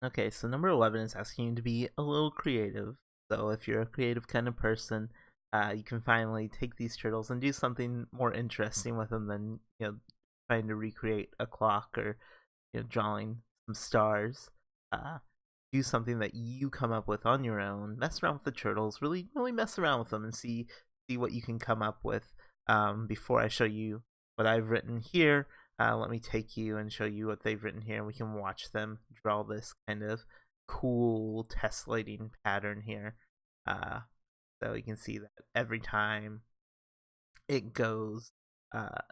Okay, so number 11 is asking you to be a little creative. So if you're a creative kind of person, you can finally take these turtles and do something more interesting with them than trying to recreate a clock or drawing some stars. Uh, do something that you come up with on your own. Mess around with the turtles. Really mess around with them and see what you can come up with. Before I show you what I've written here, let me take you and show you what they've written here, and we can watch them draw this kind of cool tessellating pattern here. Uh, so you can see that every time it goes,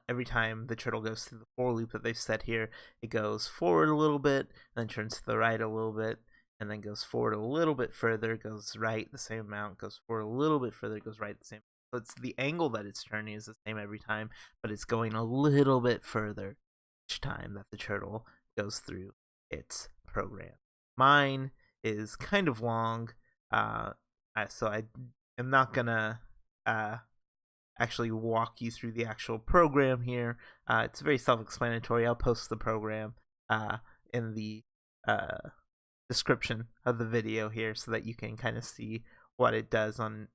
every time the turtle goes through the for loop that they've set here, it goes forward a little bit, and then turns to the right a little bit, and then goes forward a little bit further, goes right the same amount, goes forward a little bit further, goes right the same. So it's the angle that it's turning is the same every time, but it's going a little bit further each time that the turtle goes through its program. Mine is kind of long, so I am not gonna actually walk you through the actual program here. It's very self-explanatory. I'll post the program in the description of the video here so that you can kind of see what it does on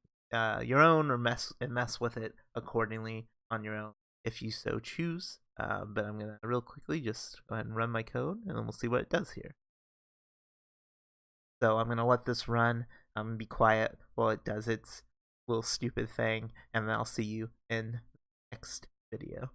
your own, or mess with it accordingly on your own if you so choose. But I'm gonna real quickly just go ahead and run my code, and then we'll see what it does here. So I'm gonna let this run. I'm gonna be quiet while it does its little stupid thing, and then I'll see you in the next video.